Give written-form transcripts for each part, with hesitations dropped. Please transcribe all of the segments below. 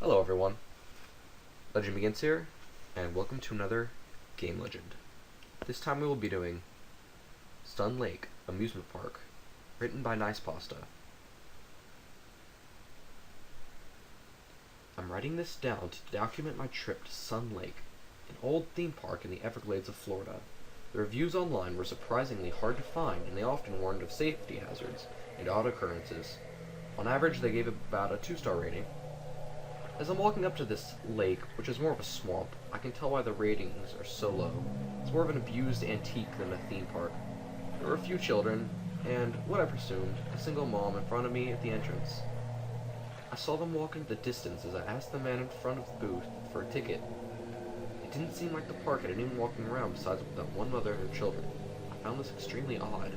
Hello everyone, Legend Begins here, and welcome to another Game Legend. This time we will be doing Sun Lake Amusement Park, written by Nice Pasta. I'm writing this down to document my trip to Sun Lake, an old theme park in the Everglades of Florida. The reviews online were surprisingly hard to find, and they often warned of safety hazards and odd occurrences. On average, they gave it about a 2-star rating. As I'm walking up to this lake, which is more of a swamp, I can tell why the ratings are so low. It's more of an abused antique than a theme park. There were a few children, and, what I presumed, a single mom in front of me at the entrance. I saw them walk into the distance as I asked the man in front of the booth for a ticket. It didn't seem like the park had anyone walking around besides that one mother and her children. I found this extremely odd.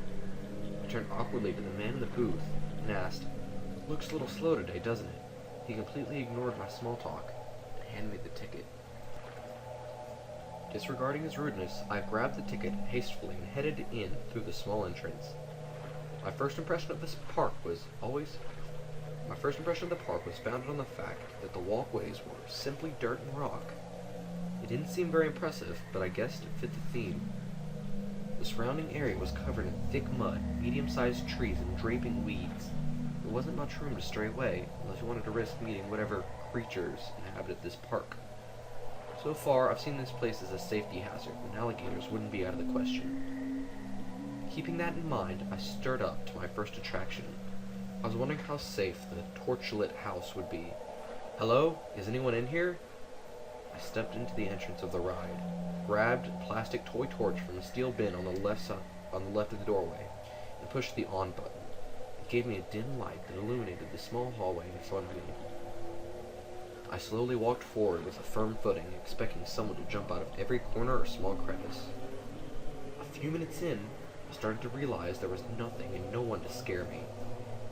I turned awkwardly to the man in the booth and asked, "Looks a little slow today, doesn't it?" He completely ignored my small talk and handed me the ticket. Disregarding his rudeness, I grabbed the ticket hastily and headed in through the small entrance. My first impression of the park was founded on the fact that the walkways were simply dirt and rock. It didn't seem very impressive, but I guessed it fit the theme. The surrounding area was covered in thick mud, medium-sized trees, and draping weeds. There wasn't much room to stray away, unless you wanted to risk meeting whatever creatures inhabited this park. So far, I've seen this place as a safety hazard, and alligators wouldn't be out of the question. Keeping that in mind, I stirred up to my first attraction. I was wondering how safe the torchlit house would be. "Hello? Is anyone in here?" I stepped into the entrance of the ride, grabbed a plastic toy torch from a steel bin on the left of the doorway, and pushed the on button. It gave me a dim light that illuminated the small hallway in front of me. I slowly walked forward with a firm footing, expecting someone to jump out of every corner or small crevice. A few minutes in, I started to realize there was nothing and no one to scare me.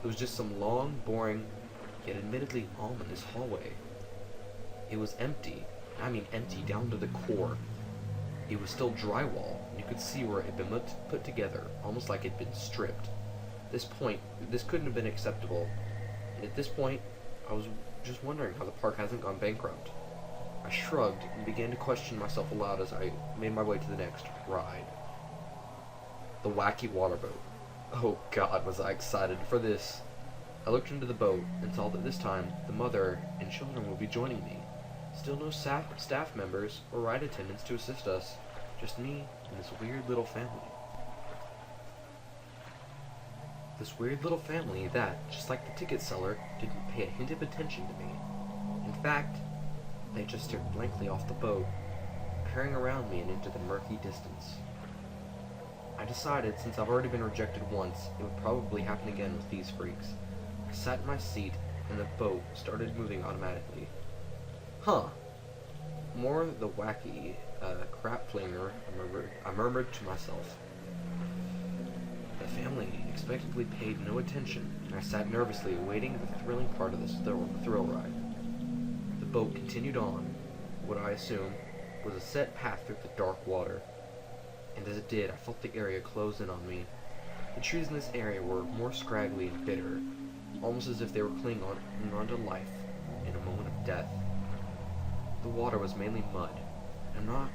It was just some long, boring, yet admittedly ominous hallway. It was empty. I mean empty down to the core. It was still drywall, and you could see where it had been put together, almost like it had been stripped. This couldn't have been acceptable, and at this point, I was just wondering how the park hasn't gone bankrupt. I shrugged and began to question myself aloud as I made my way to the next ride. The wacky water boat. Oh God, was I excited for this. I looked into the boat and saw that this time the mother and children would be joining me. Still no staff members or ride attendants to assist us, just me and this weird little family. This weird little family that, just like the ticket seller, didn't pay a hint of attention to me. In fact, they just stared blankly off the boat, peering around me and into the murky distance. I decided, since I've already been rejected once, it would probably happen again with these freaks. I sat in my seat, and the boat started moving automatically. Huh. More the wacky, crap flinger, I murmured to myself. The family expectantly paid no attention, and I sat nervously awaiting the thrilling part of this thrill ride. The boat continued on, what I assume was a set path through the dark water, and as it did, I felt the area close in on me. The trees in this area were more scraggly and bitter, almost as if they were clinging on to life in a moment of death. The water was mainly mud. I'm not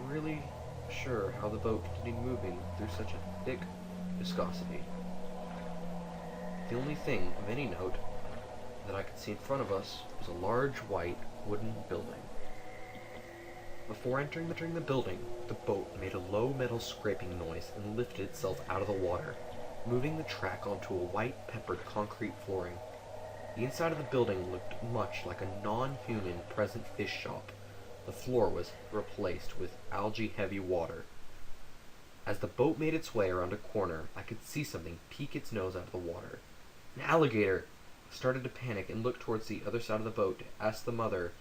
really sure how the boat continued moving through such a thick viscosity. The only thing of any note that I could see in front of us was a large white wooden building. Before entering the building, the boat made a low metal scraping noise and lifted itself out of the water, moving the track onto a white peppered concrete flooring. The inside of the building looked much like a non-human present fish shop. The floor was replaced with algae-heavy water. As the boat made its way around a corner, I could see something peek its nose out of the water. An alligator! I started to panic and looked towards the other side of the boat to ask the mother,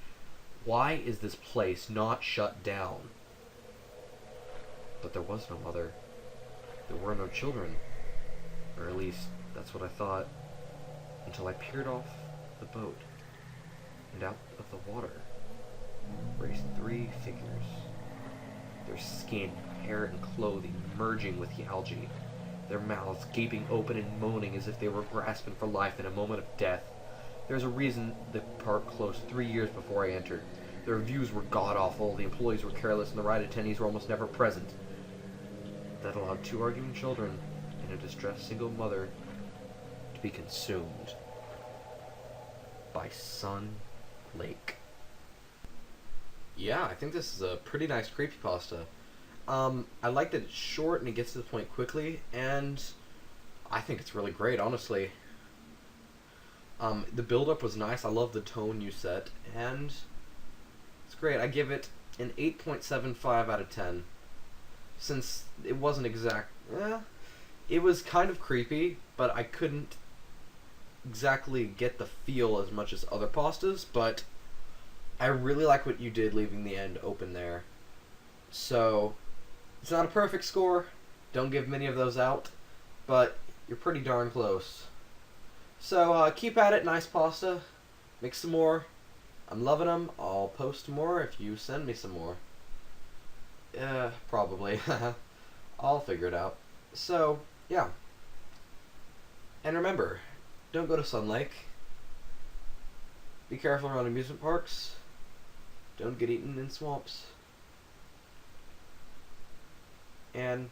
"Why is this place not shut down?" But there was no mother. There were no children. Or at least, that's what I thought. Until I peered off the boat, and out of the water raced 3 figures, their skin, hair, and clothing merging with the algae, their mouths gaping open and moaning as if they were grasping for life in a moment of death. There's a reason the park closed 3 years before I entered. The reviews were god-awful, the employees were careless, and the ride attendees were almost never present. That allowed 2 arguing children and a distressed single mother to be consumed by Sun Lake. Yeah, I think this is a pretty nice creepypasta. I like that it's short and it gets to the point quickly, and I think it's really great, honestly. The build-up was nice. I love the tone you set, and it's great. I give it an 8.75 out of 10. Since it wasn't it was kind of creepy, but I couldn't exactly get the feel as much as other pastas, but I really like what you did leaving the end open there. So, it's not a perfect score. Don't give many of those out, but you're pretty darn close. So, keep at it, nice pasta. Make some more. I'm loving them. I'll post more if you send me some more. Probably. I'll figure it out. So, yeah. And remember, don't go to Sun Lake. Be careful around amusement parks. Don't get eaten in swamps. And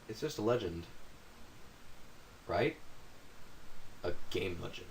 it's just a legend. Right? A game legend.